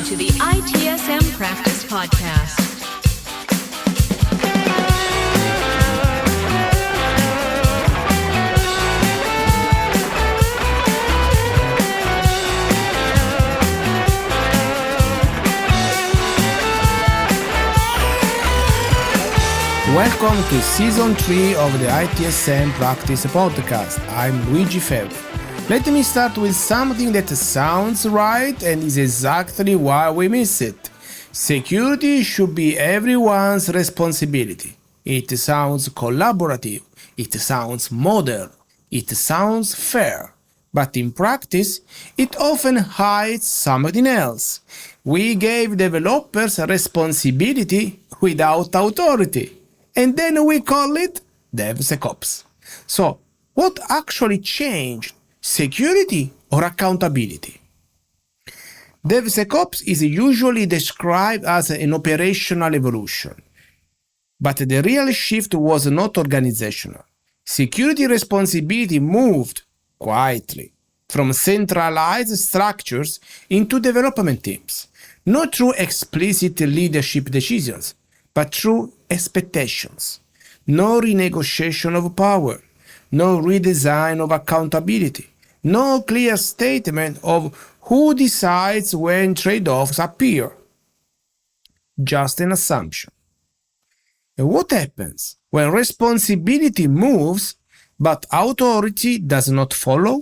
to the ITSM Practice Podcast. Welcome to Season 3 of the ITSM Practice Podcast. I'm Luigi Ferri. Let me start with something that sounds right and is exactly why we miss it. Security should be everyone's responsibility. It sounds collaborative, it sounds modern, it sounds fair. But in practice, it often hides something else. We gave developers responsibility without authority. And then we call it DevSecOps. So, what actually changed? Security or accountability? DevSecOps is usually described as an operational evolution. But the real shift was not organizational. Security responsibility moved quietly from centralized structures into development teams, not through explicit leadership decisions, but through expectations. No renegotiation of power, no redesign of accountability, no clear statement of who decides when trade-offs appear. Just an assumption. And what happens when responsibility moves but authority does not follow?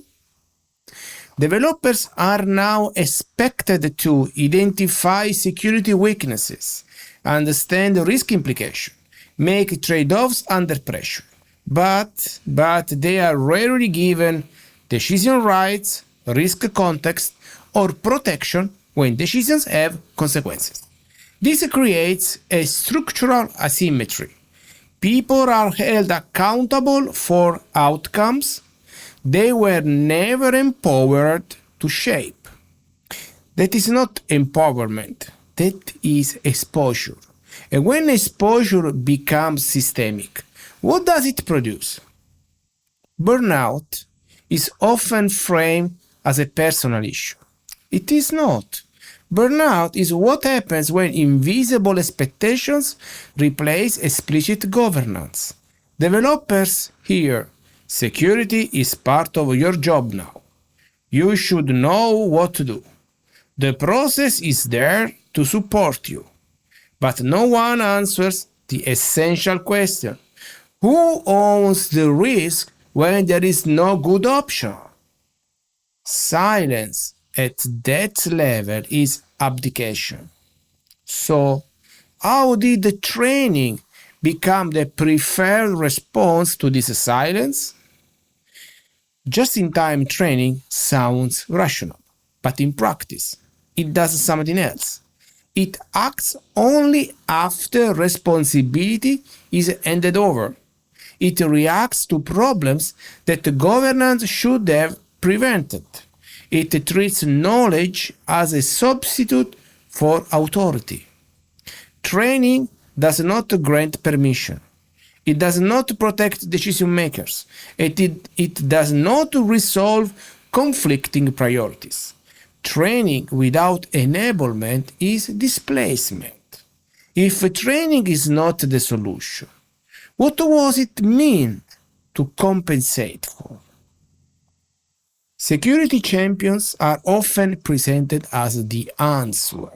Developers are now expected to identify security weaknesses, understand the risk implication, make trade-offs under pressure. But they are rarely given decision rights, risk context, or protection when decisions have consequences. This creates a structural asymmetry. People are held accountable for outcomes they were never empowered to shape. That is not empowerment. That is exposure. And when exposure becomes systemic, what does it produce? Burnout is often framed as a personal issue. It is not. Burnout is what happens when invisible expectations replace explicit governance. Developers hear, security is part of your job now. You should know what to do. The process is there to support you. But no one answers the essential question. Who owns the risk when there is no good option? Silence at that level is abdication. So, how did the training become the preferred response to this silence? Just-in-time training sounds rational, but in practice, it does something else. It acts only after responsibility is handed over. It reacts to problems that the governance should have prevented. It treats knowledge as a substitute for authority. Training does not grant permission. It does not protect decision makers. It does not resolve conflicting priorities. Training without enablement is displacement. If training is not the solution, what was it meant to compensate for? Security champions are often presented as the answer.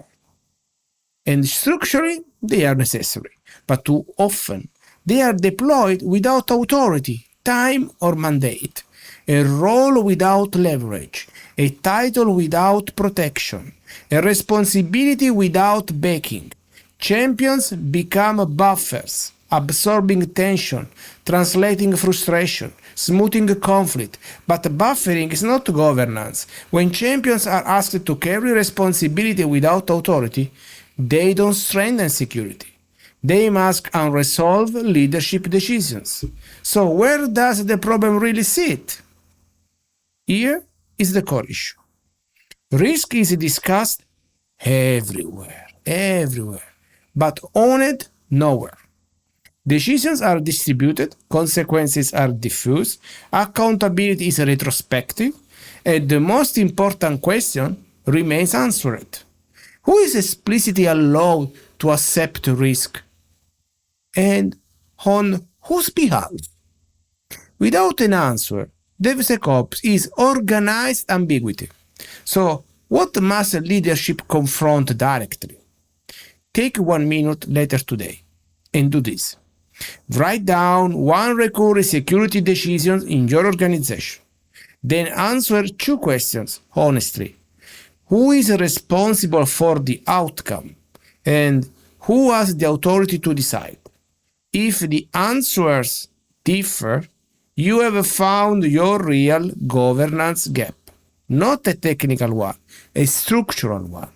And structurally, they are necessary, but too often they are deployed without authority, time, or mandate, a role without leverage, a title without protection, a responsibility without backing. Champions become buffers, absorbing tension, translating frustration, smoothing conflict. But buffering is not governance. When champions are asked to carry responsibility without authority, they don't strengthen security. They mask unresolved leadership decisions. So where does the problem really sit? Here is the core issue. Risk is discussed everywhere, but owned nowhere. Decisions are distributed, consequences are diffuse, accountability is retrospective, and the most important question remains answered. Who is explicitly allowed to accept risk? And on whose behalf? Without an answer, DevSecOps is organized ambiguity. So, what must leadership confront directly? Take 1 minute later today and do this. Write down one recurring security decision in your organization. Then answer 2 questions honestly. Who is responsible for the outcome? And who has the authority to decide? If the answers differ, you have found your real governance gap. Not a technical one, a structural one.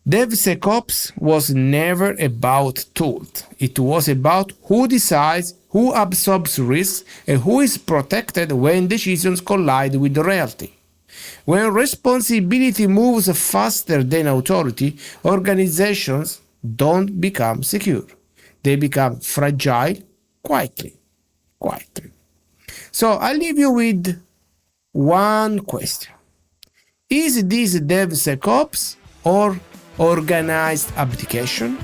DevSecOps was never about tools. It was about who decides, who absorbs risks, and who is protected when decisions collide with reality. When responsibility moves faster than authority, organizations don't become secure. They become fragile quietly. So I'll leave you with one question. Is this DevSecOps or organized abdication?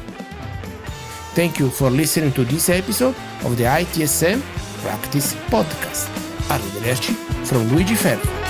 Thank you for listening to this episode of the ITSM Practice Podcast. Arrivederci from Luigi Ferri.